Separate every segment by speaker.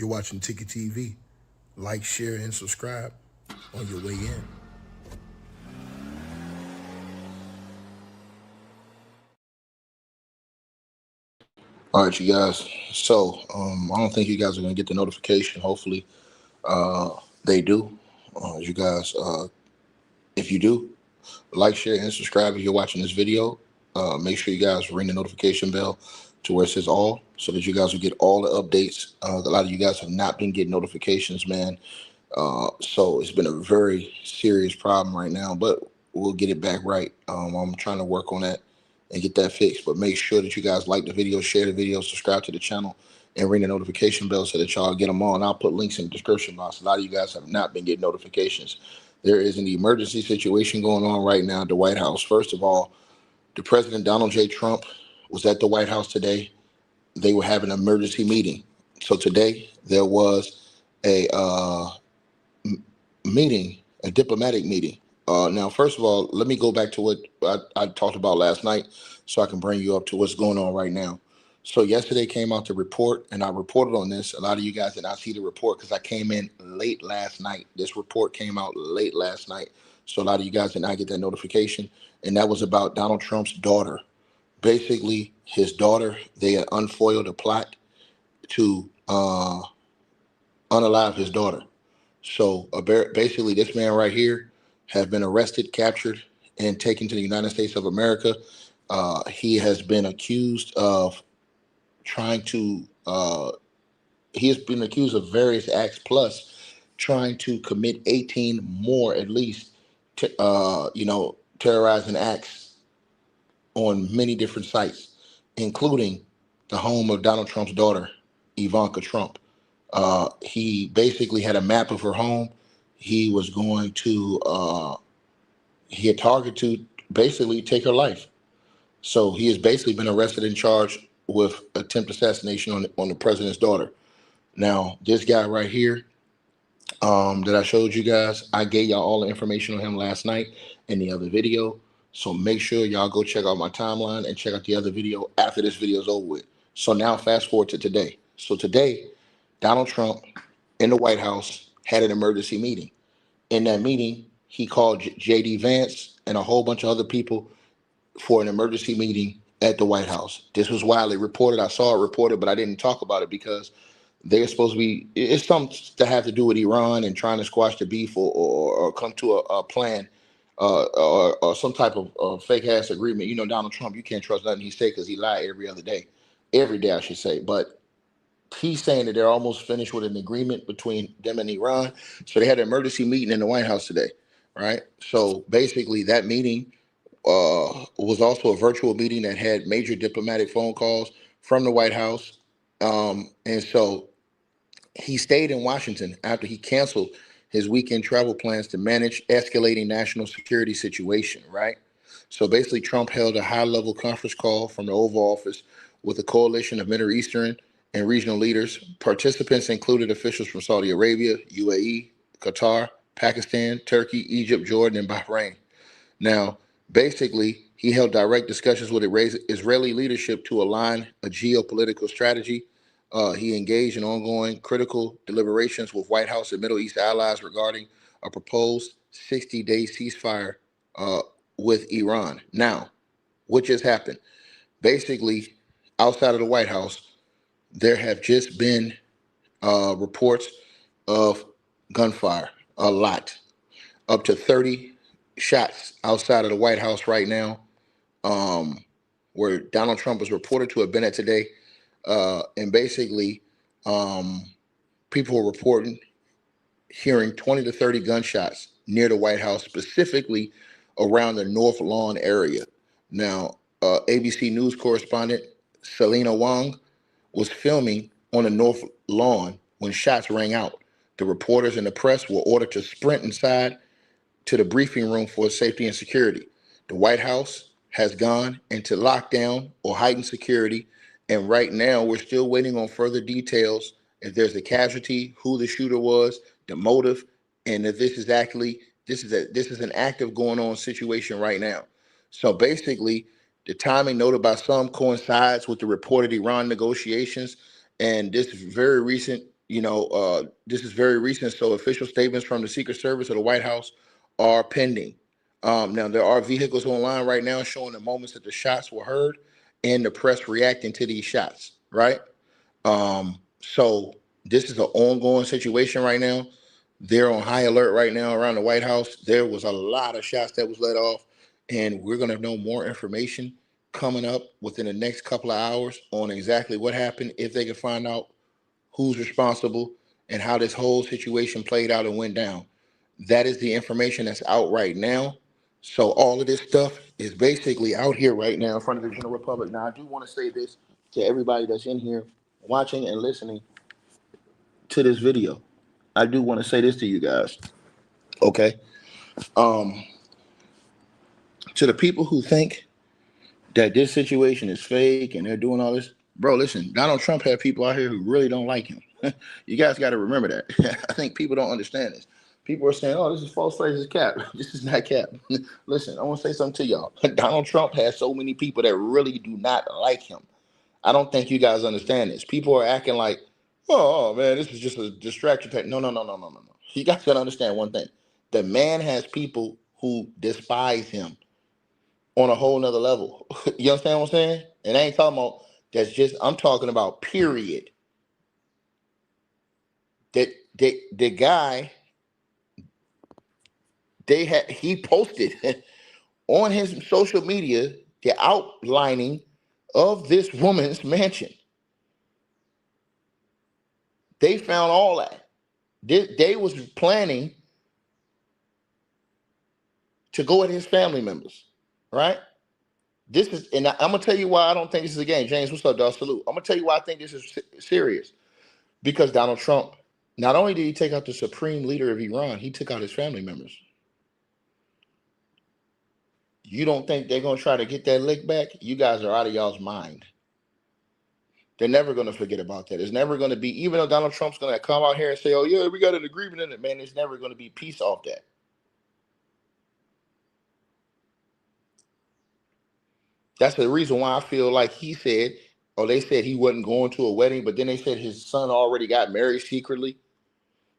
Speaker 1: You're watching Ticket TV. Like, share, and subscribe on your way in. All right, you guys. So, I don't think you guys are gonna get the notification. Hopefully, they do. You guys, if you do, like, share, and subscribe if you're watching this video. Make sure you guys ring the notification bell to where it says all, so that you guys will get all the updates. A lot of you guys have not been getting notifications, man. So it's been a very serious problem right now, but we'll get it back right. I'm trying to work on that and get that fixed. But make sure that you guys like the video, share the video, subscribe to the channel, and ring the notification bell so that y'all get them on. I'll put links in the description box. A lot of you guys have not been getting notifications. There is an emergency situation going on right now at the White House. First of all, the President Donald J. Trump was at the White House today. They were having an emergency meeting. So today there was a meeting, a diplomatic meeting. Now, first of all, let me go back to what I talked about last night so I can bring you up to what's going on right now. So yesterday came out the report, and I reported on this. A lot of you guys did not see the report because I came in late last night. This report came out late last night. So a lot of you guys did not get that notification. And that was about Donald Trump's daughter. Basically, his daughter, they had unfoiled a plot to unalive his daughter. So basically, this man right here has been arrested, captured, and taken to the United States of America. He has been accused of trying to. He has been accused of various acts, plus trying to commit 18 more, at least, terrorizing acts on many different sites, including the home of Donald Trump's daughter, Ivanka Trump. He basically had a map of her home. He was going to, he had targeted to basically take her life. So he has basically been arrested and charged with attempt assassination on the president's daughter. Now, this guy right here, that I showed you guys, I gave y'all all the information on him last night in the other video. So make sure y'all go check out my timeline and check out the other video after this video is over with. So now fast forward to today. So today, Donald Trump in the White House had an emergency meeting. In that meeting, he called J.D. Vance and a whole bunch of other people for an emergency meeting at the White House. This was widely reported. I saw it reported, but I didn't talk about it because they're supposed to be, it's something to have to do with Iran and trying to squash the beef or come to a plan or some type of fake ass agreement. You know, Donald Trump, you can't trust nothing he say because he lied every day, I should say. But he's saying that they're almost finished with an agreement between them and Iran. So they had an emergency meeting in the White House today, right? So basically, that meeting was also a virtual meeting that had major diplomatic phone calls from the White House. And so he stayed in Washington after he canceled his weekend travel plans to manage escalating national security situation, right? So basically, Trump held a high-level conference call from the Oval Office with a coalition of Middle Eastern and regional leaders. Participants included officials from Saudi Arabia, UAE, Qatar, Pakistan, Turkey, Egypt, Jordan, and Bahrain. Now, basically, he held direct discussions with Israeli leadership to align a geopolitical strategy. He engaged in ongoing critical deliberations with White House and Middle East allies regarding a proposed 60-day ceasefire uh, with Iran. Now, what just happened? Basically, outside of the White House, there have just been reports of gunfire, a lot, up to 30 shots outside of the White House right now, um, where Donald Trump is reported to have been at today. And basically, um, people were reporting hearing 20 to 30 gunshots near the White House, specifically around the North Lawn area. Now, ABC News correspondent Selena Wong was filming on the North Lawn when shots rang out. The reporters and the press were ordered to sprint inside to the briefing room for safety and security. The White House has gone into lockdown or heightened security, and right now we're still waiting on further details if there's a casualty, who the shooter was, the motive, and if this is an active going on situation right now. So basically, the timing noted by some coincides with the reported Iran negotiations, and this very recent This is very recent, so official statements from the Secret Service or the White House are pending. Now, there are vehicles online right now showing the moments that the shots were heard and the press reacting to these shots, right? So this is an ongoing situation right now. They're on high alert right now around the White House. There was a lot of shots that was let off, and we're going to know more information coming up within the next couple of hours on exactly what happened, if they can find out who's responsible, and how this whole situation played out and went down. That is the information that's out right now. So all of this stuff is basically out here right now in front of the general public. Now, I do want to say this to everybody that's in here watching and listening to this video. I do want to say this to you guys. Okay. Um, to the people who think that this situation is fake and they're doing all this, bro, listen, Donald Trump had people out here who really don't like him. You guys got to remember that. I think people don't understand this. People are saying, oh, this is false flag, this is cap. This is not cap. Listen, I want to say something to y'all. Donald Trump has so many people that really do not like him. I don't think you guys understand this. People are acting like, oh man, this is just a distraction. No, no, no, no, no, no, no. You guys got to understand one thing. The man has people who despise him on a whole nother level. You understand what I'm saying? And I ain't talking about I'm talking about period. The guy, he posted on his social media the outlining of this woman's mansion. They found all that. They was planning to go at his family members, right? And I'm gonna tell you why I don't think this is a game. James, what's up, dog? Salute. I'm gonna tell you why I think this is serious. Because Donald Trump, not only did he take out the supreme leader of Iran, he took out his family members. You don't think they're gonna try to get that lick back? You guys are out of y'all's mind. They're never gonna forget about that. It's never gonna be, even though Donald Trump's gonna come out here and say, "Oh yeah, we got an agreement in it," man. It's never gonna be peace off that. That's the reason why I feel like they said he wasn't going to a wedding, but then they said his son already got married secretly.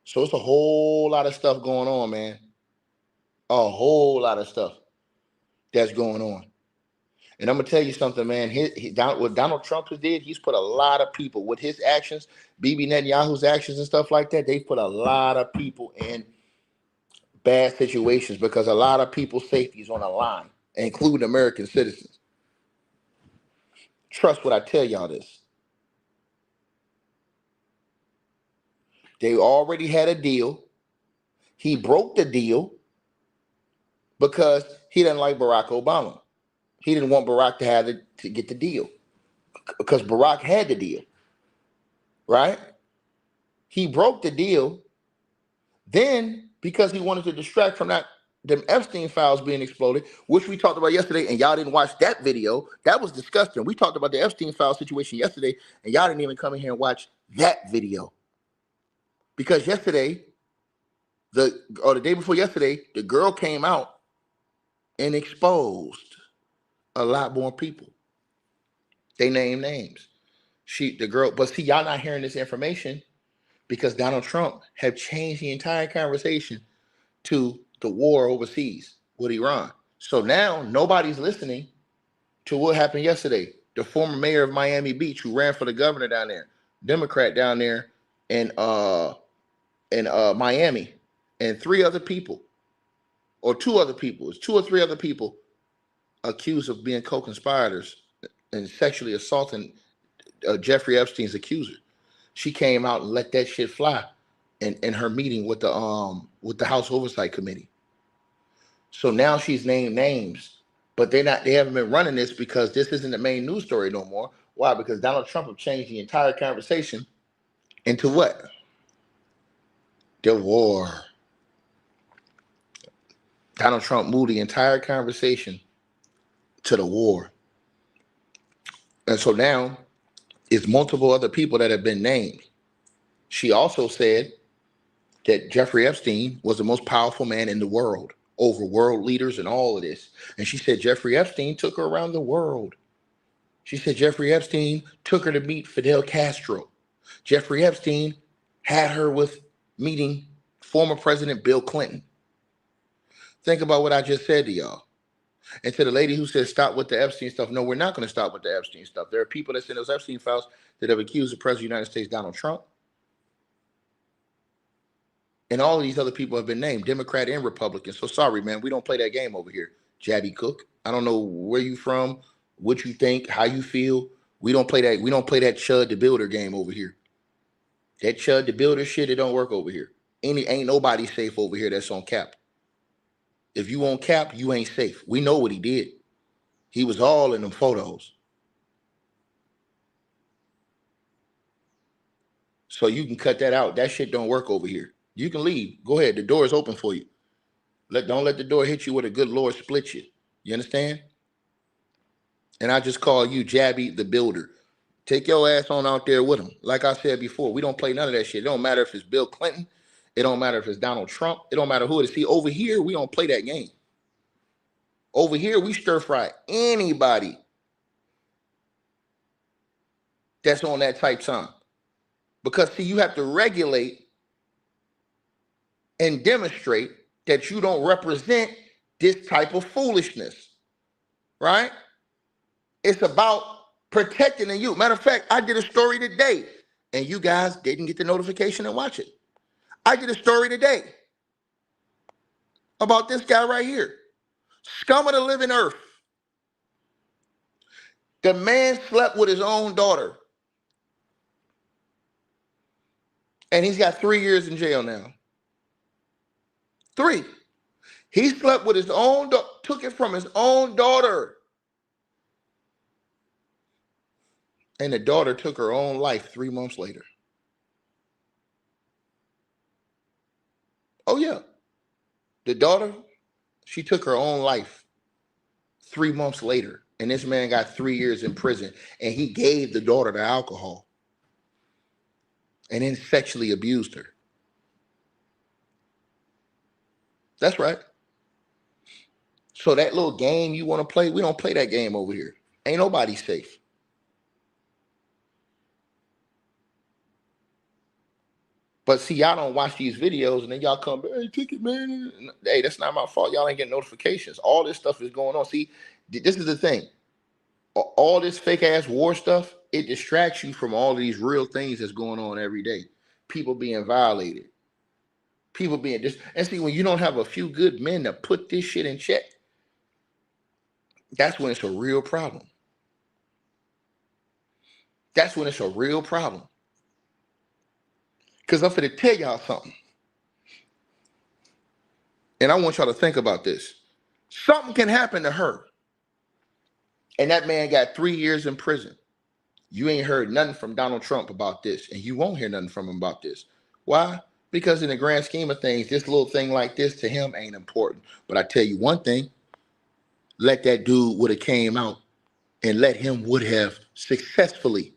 Speaker 1: So it's a whole lot of stuff going on, man. A whole lot of stuff that's going on. And I'm gonna tell you something, man. What Donald Trump did, he's put a lot of people with his actions, Bibi Netanyahu's actions and stuff like that. They've put a lot of people in bad situations because a lot of people's safety is on the line, including American citizens. Trust what I tell y'all this. They already had a deal. He broke the deal because he didn't like Barack Obama. He didn't want Barack to get the deal because Barack had the deal, right? He broke the deal. Then, because he wanted to distract from them Epstein files being exploded, which we talked about yesterday, and y'all didn't watch that video. That was disgusting. We talked about the Epstein file situation yesterday, and y'all didn't even come in here and watch that video. Because yesterday, the day before yesterday, the girl came out and exposed a lot more people. They named names. But see, y'all not hearing this information because Donald Trump had changed the entire conversation to the war overseas with Iran. So now nobody's listening to what happened yesterday. The former mayor of Miami Beach, who ran for the governor down there, Democrat down there in Miami, and three other people, or two other people, it's two or three other people accused of being co-conspirators and sexually assaulting Jeffrey Epstein's accuser. She came out and let that shit fly in her meeting with the House Oversight Committee. So now she's named names, but they haven't been running this because this isn't the main news story no more. Why? Because Donald Trump have changed the entire conversation into what? The war. Donald Trump moved the entire conversation to the war. And so now it's multiple other people that have been named. She also said that Jeffrey Epstein was the most powerful man in the world over world leaders and all of this. And she said Jeffrey Epstein took her around the world. She said Jeffrey Epstein took her to meet Fidel Castro. Jeffrey Epstein had her with meeting former President Bill Clinton. Think about what I just said to y'all. And to the lady who says stop with the Epstein stuff, no, we're not going to stop with the Epstein stuff. There are people that's in those Epstein files that have accused the President of the United States, Donald Trump. And all of these other people have been named, Democrat and Republican. So sorry, man, we don't play that game over here. Jabby Cook. I don't know where you from, what you think, how you feel. We don't play that. We don't play that Chud the Builder game over here. That Chud the Builder shit, it don't work over here. Ain't nobody safe over here that's on cap. If you on cap, you ain't safe. We know what he did. He was all in them photos. So you can cut that out. That shit don't work over here. You can leave. Go ahead. The door is open for you. Don't let the door hit you with a good Lord split you. You understand? And I just call you Jabby the Builder. Take your ass on out there with him. Like I said before, we don't play none of that shit. It don't matter if it's Bill Clinton. It don't matter if it's Donald Trump. It don't matter who it is. See, over here, we don't play that game. Over here, we stir fry anybody that's on that type time. Because, see, you have to regulate and demonstrate that you don't represent this type of foolishness, right? It's about protecting the youth. Matter of fact, I did a story today, and you guys didn't get the notification and watch it. I did a story today about this guy right here. Scum of the living earth. The man slept with his own daughter. And he's got 3 years in jail now. 3. He slept with his own daughter, took it from his own daughter. And the daughter took her own life 3 months later. Oh, yeah. The daughter, she took her own life 3 months later. And this man got 3 years in prison. And he gave the daughter the alcohol. And then sexually abused her. That's right. So that little game you want to play, we don't play that game over here. Ain't nobody safe. But see, y'all don't watch these videos and then y'all come, hey, ticket man. Hey, that's not my fault. Y'all ain't getting notifications. All this stuff is going on. See, this is the thing. All this fake ass war stuff, it distracts you from all of these real things that's going on every day. People being violated. People being this. And see, when you don't have a few good men to put this shit in check, that's when it's a real problem. That's when it's a real problem. Because I'm finna tell y'all something. And I want y'all to think about this. Something can happen to her. And that man got 3 years in prison. You ain't heard nothing from Donald Trump about this. And you won't hear nothing from him about this. Why? Because in the grand scheme of things, this little thing like this to him ain't important. But I tell you one thing. Let that dude would have came out and let him would have successfully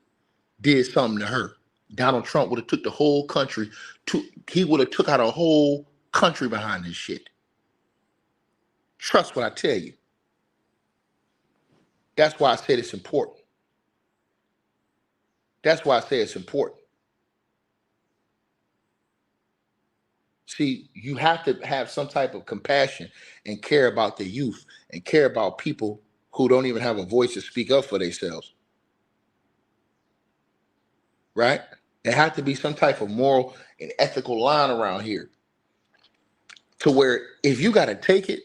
Speaker 1: did something to her. Donald Trump would have took the whole country he would have took out a whole country behind this shit. Trust what I tell you. That's why I said it's important. That's why I say it's important. See, you have to have some type of compassion and care about the youth and care about people who don't even have a voice to speak up for themselves. Right? There has to be some type of moral and ethical line around here to where if you got to take it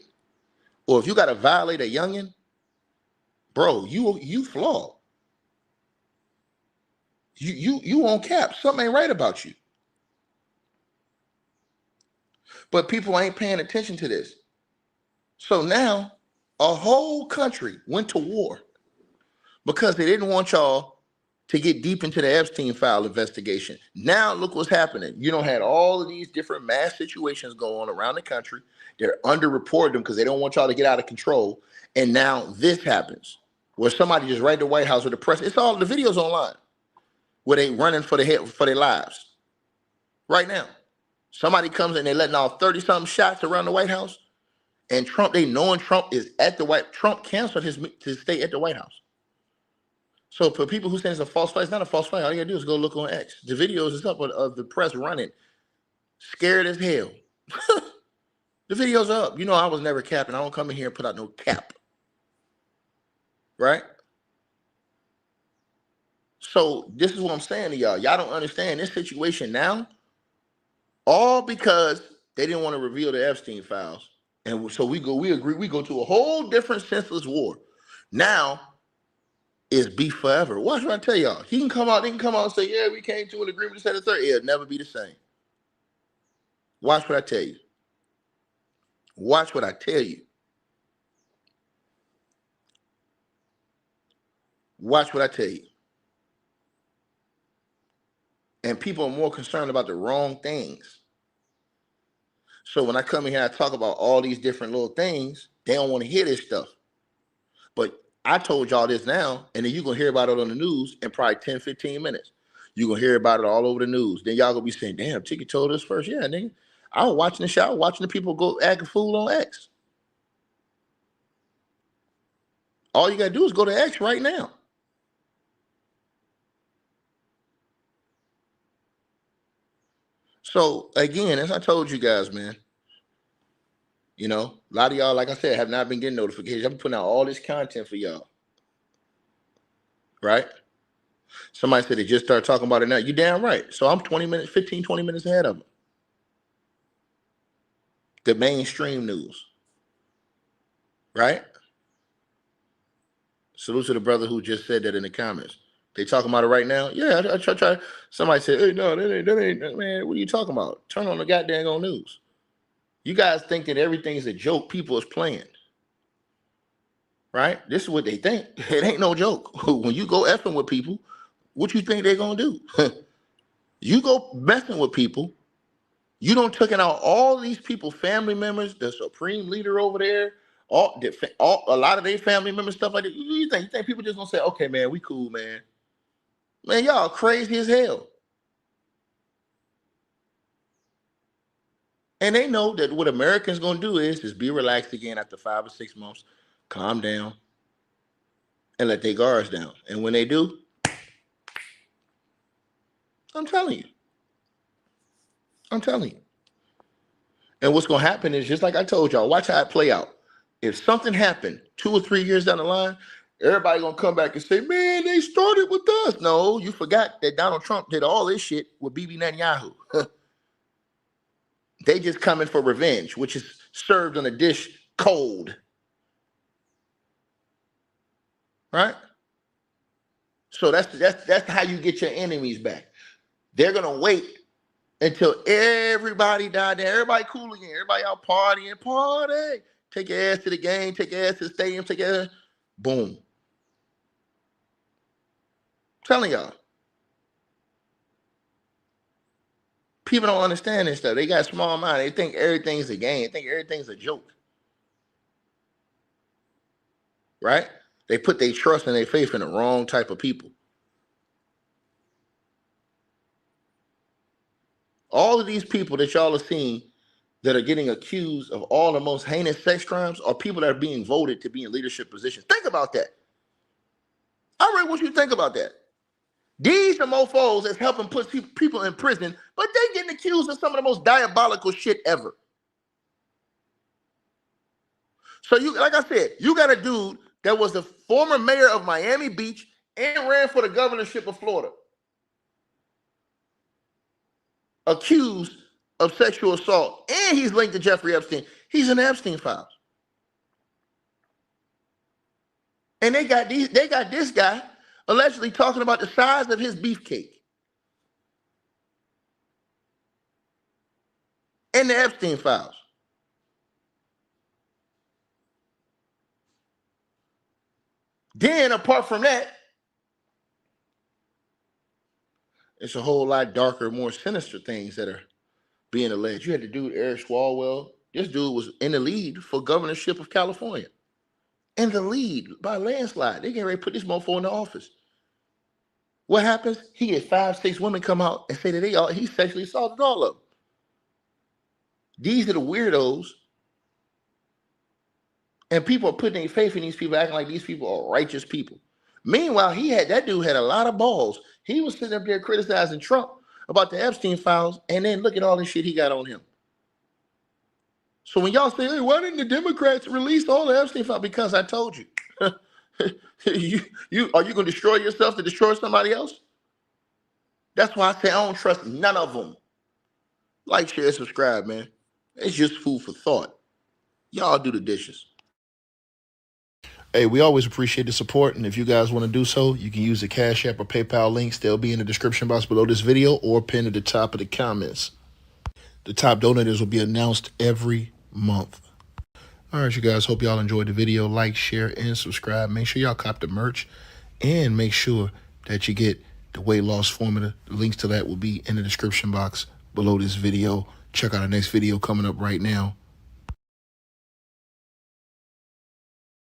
Speaker 1: or if you got to violate a youngin', bro, you flawed. You on cap. Something ain't right about you. But people ain't paying attention to this. So now a whole country went to war because they didn't want y'all to get deep into the Epstein file investigation. Now look what's happening. You don't have all of these different mass situations going on around the country. They're underreporting them because they don't want y'all to get out of control. And now this happens where somebody just right to the White House or the press. It's all the videos online where they running for their lives. Right now. Somebody comes and they're letting off 30-something shots around the White House. And Trump, they knowing Trump is at the Trump canceled his stay at the White House. So for people who say it's a false flag, it's not a false flag. All you gotta do is go look on X. The videos is up of the press running, scared as hell. The videos are up. You know I was never capping. I don't come in here and put out no cap. Right? So this is what I'm saying to y'all. Y'all don't understand this situation now, all because they didn't want to reveal the Epstein files. And so we agree, we go to a whole different senseless war. Now is beef forever. Watch what I tell y'all. They can come out and say, yeah, we came to an agreement to set a third. It'll never be the same. Watch what I tell you. Watch what I tell you. Watch what I tell you. And people are more concerned about the wrong things. So when I come in here, I talk about all these different little things. They don't want to hear this stuff. But I told y'all this now, and then you're going to hear about it on the news in probably 10, 15 minutes. You're going to hear about it all over the news. Then y'all going to be saying, damn, Tiki told us first. Yeah, nigga. I was watching the show, watching the people go act a fool on X. All you got to do is go to X right now. So, again, as I told you guys, man, you know, a lot of y'all, like I said, have not been getting notifications. I'm putting out all this content for y'all. Right? Somebody said they just started talking about it now. You damn right. So I'm 20 minutes ahead of them. The mainstream news. Right? Salute to the brother who just said that in the comments. They talking about it right now? Yeah, I try. Somebody said, hey, no, that ain't, man, what are you talking about? Turn on the goddamn news. You guys think that everything is a joke people is playing. Right? This is what they think. It ain't no joke. When you go effing with people, what you think they're going to do? You go messing with people, you don't taking out all these people, family members, the supreme leader over there, a lot of their family members, stuff like that. You think people just gonna say, okay, man, we cool, man. Man, y'all crazy as hell. And they know that what Americans gonna do is be relaxed again after 5 or 6 months, calm down, and let their guards down. And when they do, I'm telling you. And what's gonna happen is just like I told y'all, watch how it play out. If something happened 2 or 3 years down the line, everybody gonna come back and say, man, they started with us. No, you forgot that Donald Trump did all this shit with Bibi Netanyahu. They just coming for revenge, which is served on a dish cold. Right? So that's how you get your enemies back. They're gonna wait until everybody died there, everybody cool again, everybody out partying, party. Take your ass to the game, take your ass to the stadium, take your ass. Boom. I'm telling y'all. People don't understand this stuff. They got small mind. They think everything's a game. They think everything's a joke. Right? They put their trust and their faith in the wrong type of people. All of these people that y'all are seeing that are getting accused of all the most heinous sex crimes are people that are being voted to be in leadership positions. Think about that. I really want you to think about that. These are mofos that's helping put people in prison, but they getting accused of some of the most diabolical shit ever. So you, like I said, you got a dude that was the former mayor of Miami Beach and ran for the governorship of Florida, accused of sexual assault, and he's linked to Jeffrey Epstein. He's in the Epstein files. And they got this guy allegedly talking about the size of his beefcake in the Epstein files. Then, apart from that, it's a whole lot darker, more sinister things that are being alleged. You had the dude, Eric Swalwell. This dude was in the lead for governorship of California. In the lead by a landslide. They get ready to put this mofo in the office. What happens? He gets 5, 6 women come out and say that he sexually assaulted all of them. These are the weirdos. And people are putting their faith in these people, acting like these people are righteous people. Meanwhile, that dude had a lot of balls. He was sitting up there criticizing Trump about the Epstein files, and then look at all the shit he got on him. So when y'all say, hey, why didn't the Democrats release all the Epstein files? Because I told you. you are you gonna destroy yourself to destroy somebody else? That's why I say I don't trust none of them. Like, share, subscribe, man. It's just food for thought. Y'all do the dishes. Hey, we always appreciate the support, and if you guys want to do so, you can use the Cash App or PayPal links. They'll be in the description box below this video or pinned at the top of the comments. The top donators will be announced every month. All right, you guys, hope y'all enjoyed the video. Like, share, and subscribe. Make sure y'all cop the merch, and make sure that you get the weight loss formula. The links to that will be in the description box below this video. Check out our next video coming up right now.